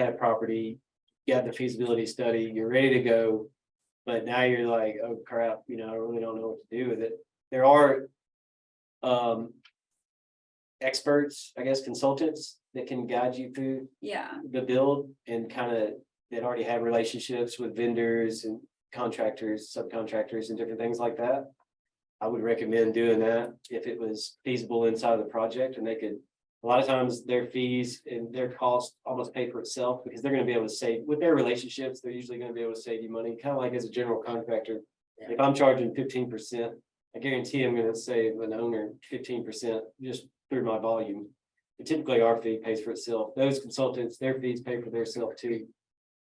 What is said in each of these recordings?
that property, got the feasibility study, you're ready to go. But now you're like, oh crap, I really don't know what to do with it. There are experts, I guess, consultants that can guide you through the build and kind of that already have relationships with vendors and contractors, subcontractors, and different things like that. I would recommend doing that if it was feasible inside of the project, and they could. A lot of times their fees and their cost almost pay for itself because they're going to be able to save with their relationships. They're usually going to be able to save you money, kind of like as a general contractor. Yeah. If I'm charging 15%, I guarantee I'm going to save an owner 15% just through my volume. But typically our fee pays for itself. Those consultants, their fees pay for themselves too.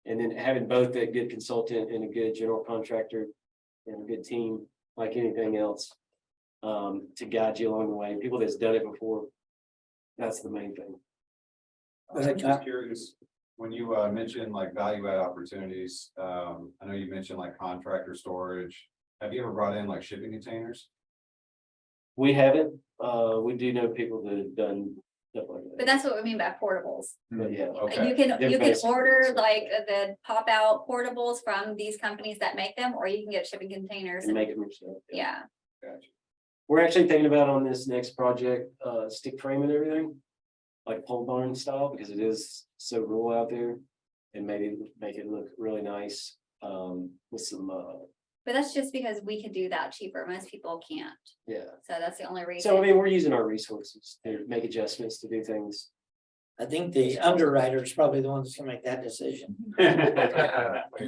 And then having both a good consultant and a good general contractor and a good team, like anything else, to guide you along the way. People that's done it before. That's the main thing. I'm just curious, when you mentioned like value add opportunities, I know you mentioned like contractor storage. Have you ever brought in like shipping containers? We haven't. We do know people that have done stuff like that. But that's what we mean by portables. But yeah, Okay. You can basic. order like the pop out portables from these companies that make them, or you can get shipping containers and make them yourself. yeah. Gotcha. We're actually thinking about on this next project, stick frame and everything, like pole barn style, because it is so rural out there, and maybe make it look really nice with some. But that's just because we can do that cheaper. Most people can't. Yeah. So that's the only reason. So I mean, we're using our resources to make adjustments to do things. I think the underwriter is probably the one that's gonna make that decision. Yeah,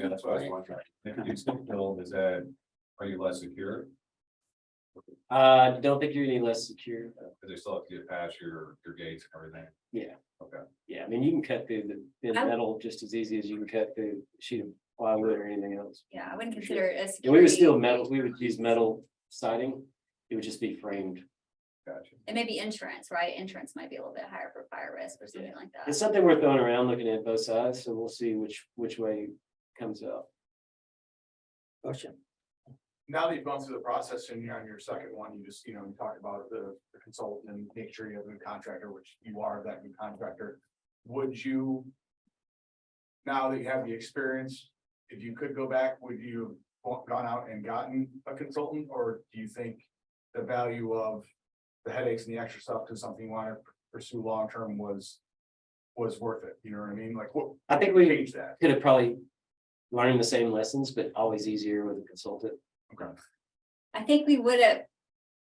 that's what I was wondering. If you do stick build, are you less secure? Don't think you're any less secure. Because they still have to get past your gates and everything. Yeah. Okay. Yeah, I mean, you can cut through the metal just as easy as you can cut through a sheet of plywood or anything else. Yeah, I wouldn't consider it as. And we would still metal, we would use metal siding. It would just be framed. Gotcha. It may be insurance, right? Insurance might be a little bit higher for fire risk or something like that. It's something we're throwing around, looking at both sides, so we'll see which way comes out. Question. Now that you've gone through the process and you're on your second one, you just, you talk about the consultant and make sure you have a new contractor, which you are that new contractor. Would you, now that you have the experience, if you could go back, would you have gone out and gotten a consultant? Or do you think the value of the headaches and the extra stuff to something you want to pursue long-term was worth it? You know what I mean? Like what? I think we changed that. could have probably learned the same lessons, but always easier with a consultant. Okay. I think we would have,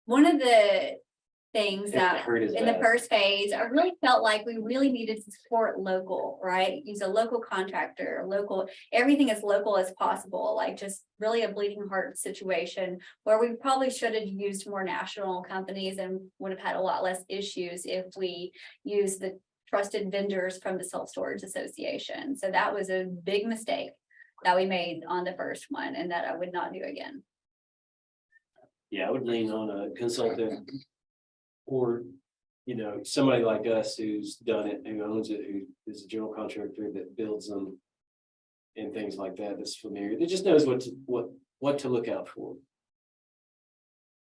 one of the things It that hurt as in the bad. first phase, I really felt like we really needed to support local, right? Use a local contractor, everything as local as possible, like just really a bleeding heart situation where we probably should have used more national companies and would have had a lot less issues if we used the trusted vendors from the Self-Storage Association. So that was a big mistake that we made on the first one and that I would not do again. Yeah, I would lean on a consultant or, somebody like us who's done it, who owns it, who is a general contractor that builds them and things like that, that's familiar, that just knows what to look out for.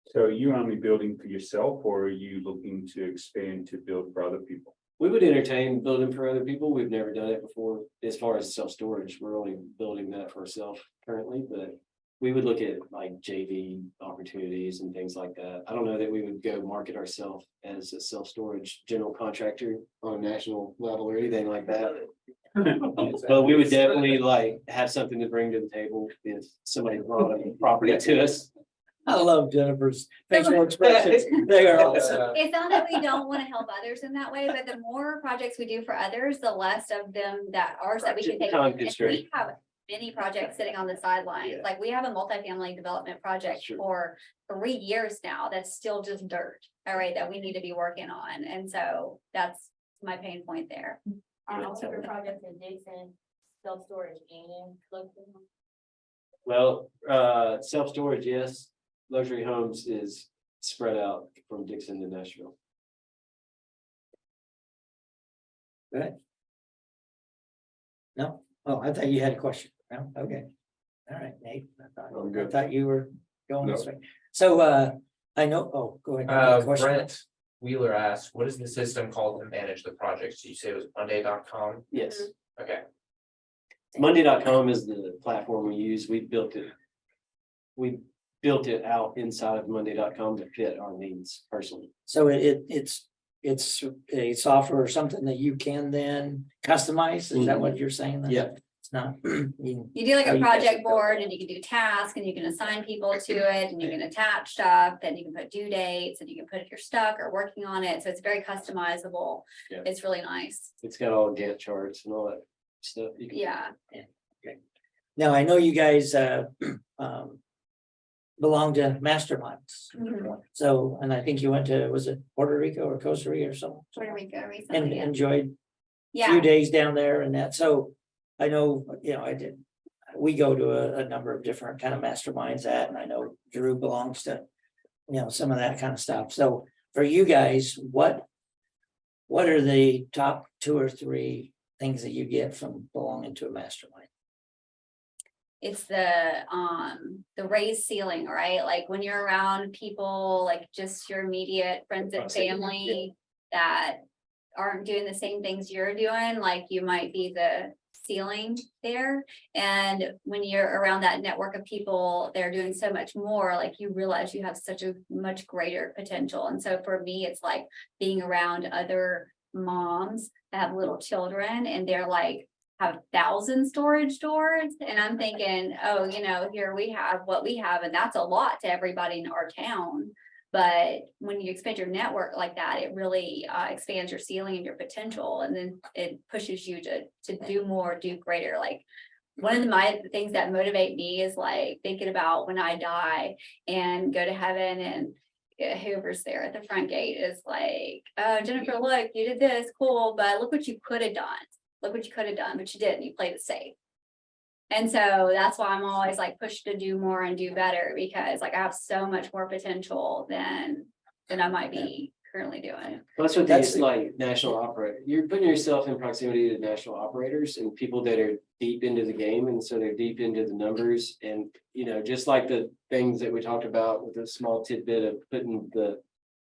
So are you only building for yourself, or are you looking to expand to build for other people? We would entertain building for other people. We've never done it before. As far as self-storage, we're only building that for ourselves currently, but we would look at like JV opportunities and things like that. I don't know that we would go market ourselves as a self-storage general contractor on a national level or anything like that. But we would definitely like have something to bring to the table if somebody brought a property to us. I love Jennifer's facial expressions. They are awesome. It's not that we don't want to help others in that way, but the more projects we do for others, the less of them that ours that we can take. Time And constraint. we have many projects sitting on the sidelines. Yeah. Like we have a multifamily development project Sure. for 3 years now. That's still just dirt. All right, that we need to be working on. And so that's my pain point there. Super projects in Dixon, self-storage and local. Well, self-storage, yes. Luxury homes is spread out from Dixon to Nashville. Good. No? Oh, I thought you had a question. No? Okay. All right, Nate. I'm I good. thought you were going this No. way. So, I know, oh, go ahead. Question. Brent Wheeler asked, what is the system called to manage the project? So you say it was Monday.com? Yes. Okay, Monday.com is the platform we use. We built it. We built it out inside of Monday.com to fit our needs personally. So it's a software or something that you can then customize, is that what you're saying? then? Yeah. It's not. you- You do like How a you guys project would build board it. and you can do tasks and you can assign people to it and you can attach stuff, and you can put due dates and you can put if you're stuck or working on it. So it's very customizable. Yeah. It's really nice. It's got all Gantt charts and all that stuff. You can- Yeah. Now, I know you guys belong to masterminds. Mhm. So, and I think you went to, was it Puerto Rico or Costa Rica or something? Puerto Rico And recently. Yeah. enjoyed few Yeah. days down there and that, so I know, I did. We go to a number of different kind of masterminds that, and I know Drew belongs to, some of that kind of stuff, so for you guys, what are the top 2 or 3 things that you get from belonging to a mastermind? It's the raised ceiling, right? Like when you're around people, like just your immediate friends and Proximity, family that aren't doing the same things you're doing, like you might be the ceiling there. And when you're around that network of people, they're doing so much more, like you realize you have such a much greater potential. And so for me, it's like being around other moms that have little children and they're like, have 1,000 storage doors. And I'm thinking, oh, here we have what we have, and that's a lot to everybody in our town. But when you expand your network like that, it really expands your ceiling and your potential. And then it pushes you to do more, do greater. Like one of my things that motivate me is like thinking about when I die and go to heaven, and whoever's there at the front gate is like, oh, Jennifer, look, you did this, cool, but look what you could have done. Look what you could have done, but you didn't. You played it safe. And so that's why I'm always like pushed to do more and do better, because like I have so much more potential than I might be currently doing. That's what That's these like national operator, you're putting yourself in proximity to national operators and people that are deep into the game. And so they're deep into the numbers and, just like the things that we talked about with a small tidbit of putting the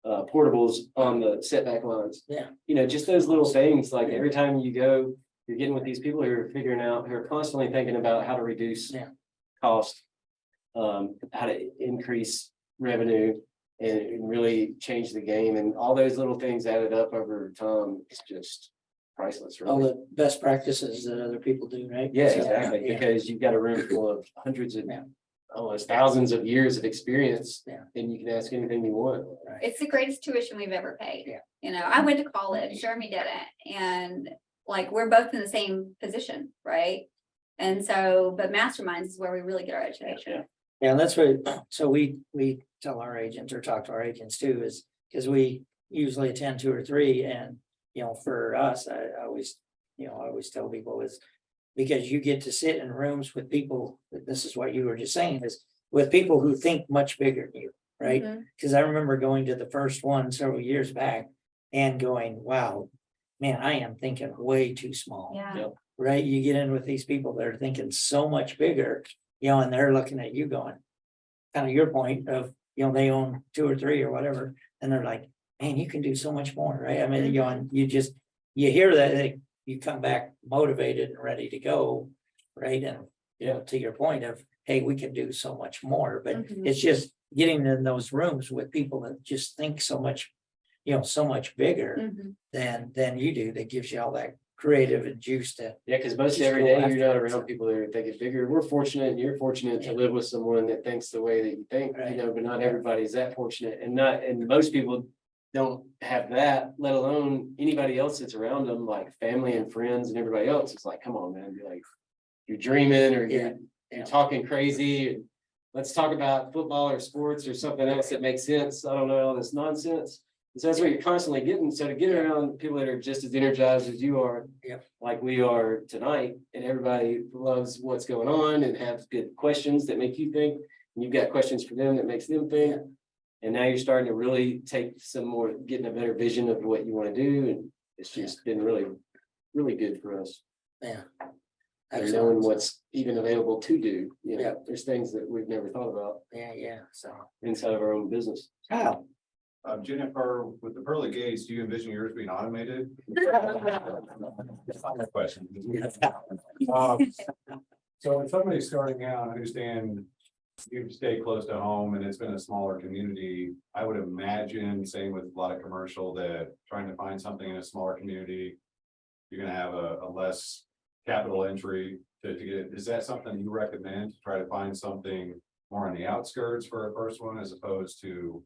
portables on the setback lines. Yeah. Just those little things, like every time you go, you're getting with these people who are constantly thinking about how to reduce cost, how to increase revenue and really change the game. And all those little things added up over time. It's just priceless, All really. the best practices that other people do, right? Yeah, So, exactly. yeah. Because you've got a room full of hundreds of, Yeah. almost thousands of years of experience. Yeah. And you can ask anything you want. It's the greatest tuition we've ever paid. Yeah. I went to college, Jeremy didn't, and like we're both in the same position, right? And so, but masterminds is where we really get our education. Yeah, and that's what, so we tell our agents or talk to our agents too, is because we usually attend 2 or 3 and, for us, I always tell people is because you get to sit in rooms with people, this is what you were just saying, is with people who think much bigger than you, right? Mhm. Because I remember going to the first one several years back and going, wow, man, I am thinking way too small. Yeah. Right? You get in with these people that are thinking so much bigger, and they're looking at you going, kind of your point of, they own 2 or 3 or whatever, and they're like, man, you can do so much more, right? I mean, and you hear that, you come back motivated and ready to go, right? And, to your point of, hey, we can do so much more, but Mhm. it's just getting in those rooms with people that just think so much, so much bigger Mhm. than you do, that gives you all that creative and juice to. Yeah, because most Just every go day after you're not it, around so. people that are thinking bigger. We're fortunate and you're fortunate to live with someone that thinks the way that you think, Right. but not everybody's that fortunate and most people don't have that, let alone anybody else that's around them, like family and friends and everybody else. It's like, come on, man, be like, you're dreaming or Yeah. you're talking crazy. And let's talk about football or sports or something else that makes sense. I don't know, all this nonsense. So that's what you're constantly getting. So to get around people that are just as energized as you are, like we are tonight, and everybody loves what's going on and have good questions that make you think, and you've got questions for them that makes them think. And now you're starting to really take some more, getting a better vision of what you want to do. And it's just been really, really good for us. Yeah. And knowing what's even available to do. Yeah. There's things that we've never thought about Yeah, so. inside of our own business. Kyle, Jennifer, with the pearly gates, do you envision yours being automated? Question. So if somebody's starting out, I understand you stay close to home and it's been a smaller community. I would imagine, same with a lot of commercial, that trying to find something in a smaller community, you're gonna have a less capital entry to get it. Is that something you recommend, to try to find something more on the outskirts for a first one as opposed to,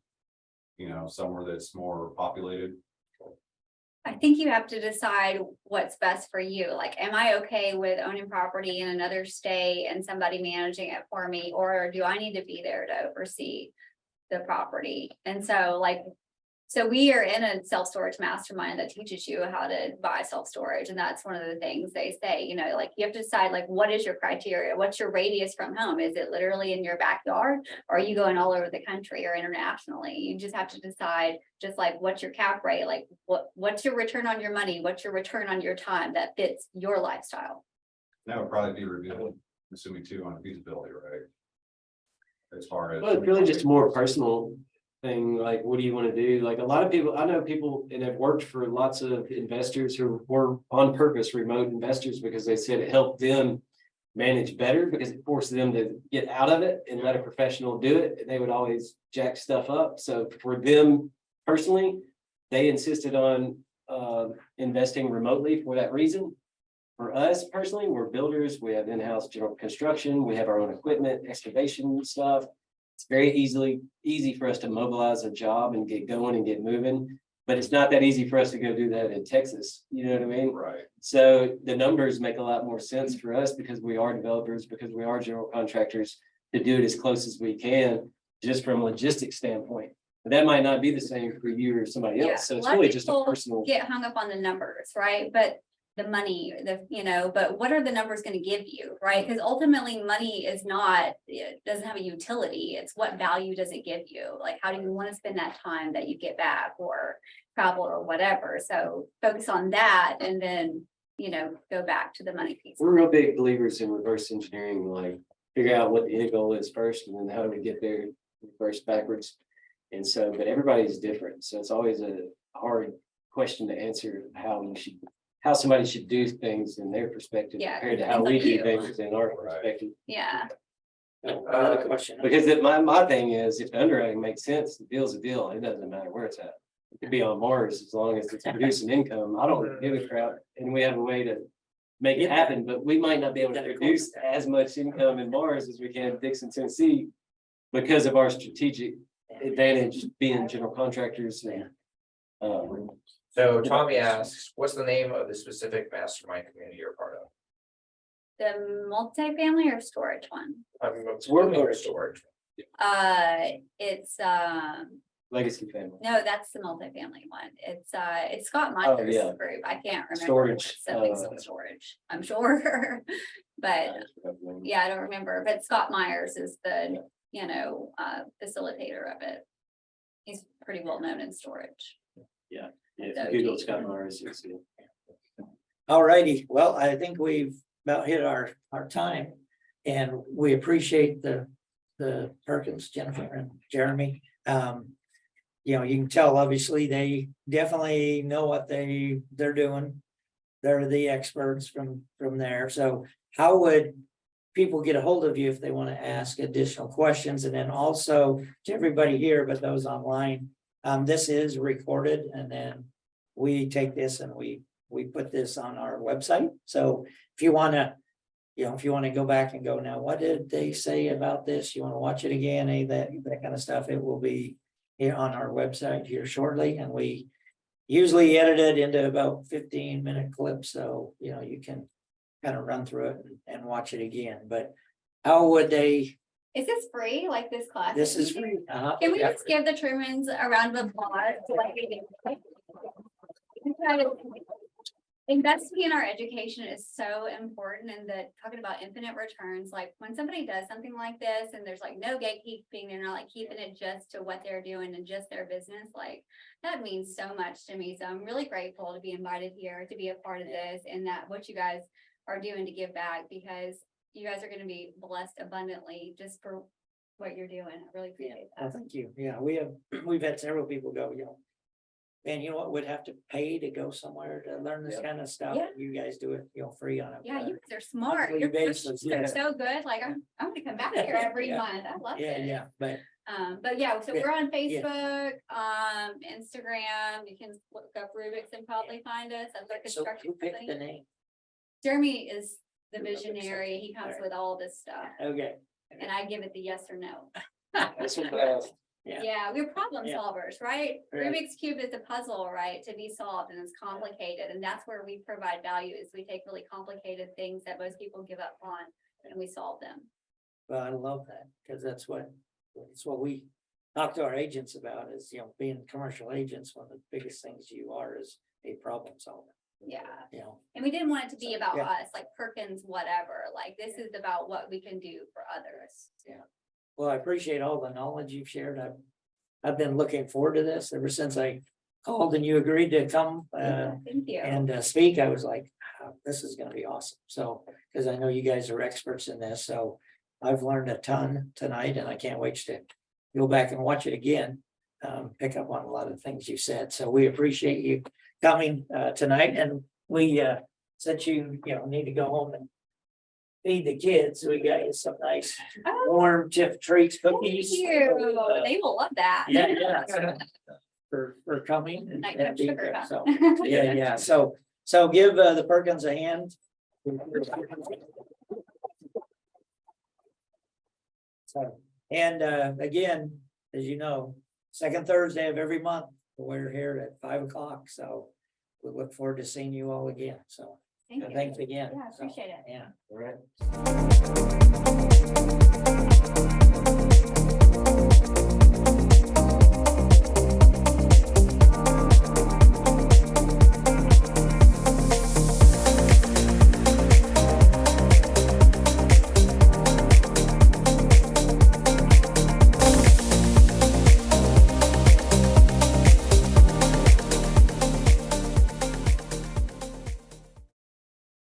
you know, somewhere that's more populated? I think you have to decide what's best for you. Like, am I okay with owning property in another state and somebody managing it for me? Or do I need to be there to oversee the property? And so like, so we are in a self-storage mastermind that teaches you how to buy self-storage. And that's one of the things they say, you know, like you have to decide like, what is your criteria? What's your radius from home? Is it literally in your backyard? Or are you going all over the country or internationally? You just have to decide just like, what's your cap rate? Like what's your return on your money? What's your return on your time that fits your lifestyle? That would probably be revealed, assuming too, on feasibility, right? As far as. Well, it's really just a more personal thing, like, what do you want to do? Like, a lot of people, I know people and have worked for lots of investors who were on purpose remote investors because they said it helped them manage better because it forced them to get out of it and let a professional do it. And they would always jack stuff up. So for them personally, they insisted on investing remotely for that reason. For us personally, we're builders. We have in-house general construction. We have our own equipment, excavation stuff. It's very easy for us to mobilize a job and get going and get moving, but it's not that easy for us to go do that in Texas. You know what I mean? Right. So the numbers make a lot more sense for us because we are developers, because we are general contractors, to do it as close as we can, just from a logistics standpoint. But that might not be the same for you or somebody Yeah, else. So a it's lot of really just a people personal. Get hung up on the numbers, right? But the money, you know, but what are the numbers going to give you, right? Because ultimately money is not, it doesn't have a utility. It's what value does it give you? Like, how do you want to spend that time that you get back or travel or whatever? So focus on that and then, you know, go back to the money piece. We're real big believers in reverse engineering, like figure out what the end goal is first, and then how do we get there, reverse backwards. And so, but everybody's different. So it's always a hard question to answer how somebody should do things in their perspective compared to how we do things in our perspective. Yeah. Another question. Because my thing is, if the underwriting makes sense, the deal's a deal. It doesn't matter where it's at. It could be on Mars as long as it's producing income. I don't give a crap. And we have a way to make it happen, but we might not be able to produce as much income in Mars as we can in Dixon, Tennessee because of our strategic advantage being general contractors and So Tommy asks, what's the name of the specific mastermind community you're part of? The multifamily or storage one? We're storage. It's legacy family. no, that's the multifamily one. It's Scott Meyer's yeah. group. I can't remember. Storage, Something storage, I'm sure. But yeah, I don't remember, but Scott Myers is the, you know, facilitator of it. He's pretty well known in storage. Yeah, if you Google Scott Meyers, you'll see. All righty, well, I think we've about hit our time. And we appreciate the Perkins, Jennifer and Jeremy. You know, you can tell, obviously, they definitely know what they're doing. They're the experts from there. So how would people get a hold of you if they want to ask additional questions? And then also to everybody here, but those online, this is recorded, and then we take this and we put this on our website. So if you want to, if you want to go back and go, now, what did they say about this? You want to watch it again, that kind of stuff, it will be here on our website here shortly. And we usually edit it into about 15-minute clips. So, you can kind of run through it and watch it again. But how would they? Is this free, like this class? This is free. Can we just give the Trumans a round of applause? Investing in our education is so important, and talking about infinite returns, like when somebody does something like this and there's like no gatekeeping, they're not like keeping it just to what they're doing and just their business, like that means so much to me. So I'm really grateful to be invited here to be a part of this, and that what you guys are doing to give back, because you guys are going to be blessed abundantly just for what you're doing. I really appreciate Well, that. thank you. Yeah, we've had several people go, and you know what, would have to pay to go somewhere to learn this Yep. kind of stuff. Yeah. You guys do it, free on it. Yeah, you guys are smart. monthly Your basis, questions yeah. are so good. Like, I'm gonna come back here every Yeah. month. I love Yeah, it. yeah, but But yeah, so Yeah, we're on yeah. Facebook, Instagram. You can look up Rubik's and probably find us as a so construction who picked the company. name? Jeremy is the Rubik's, visionary. He comes alright. with all this stuff Okay. and I give it the yes or no. That's what, Yeah. Yeah, we're problem Yeah. solvers, right? Right. Rubik's Cube is a puzzle, right, to be solved and it's complicated. And that's where we provide value is we take really complicated things that most people give up on and we solve them. Well, I love that, because it's what we talk to our agents about is, being commercial agents, one of the biggest things you are is a problem solver, Yeah. . And we didn't want it to be So, about yeah. us, like Perkins, whatever. Like this is about what we can do for others. Well, I appreciate all the knowledge you've shared. I've been looking forward to this ever since I called and you agreed to come, Thank you. and speak. I was like, "Wow, this is gonna be awesome." So, because I know you guys are experts in this, so I've learned a ton tonight and I can't wait to go back and watch it again. Pick up on a lot of things you said. So we appreciate you coming tonight, and we since you need to go home and feed the kids, we got you some nice Oh, warm chip treats, thank cookies. you. Uh, They will love that. yeah. For coming and Night of being sugar, there. huh? So, yeah. So give the Perkins a hand. So, and again, as you know, second Thursday of every month, we're here at 5 o'clock. So we look forward to seeing you all again. So Thank you. thanks again. Yeah, I So, appreciate it. Yeah. all right.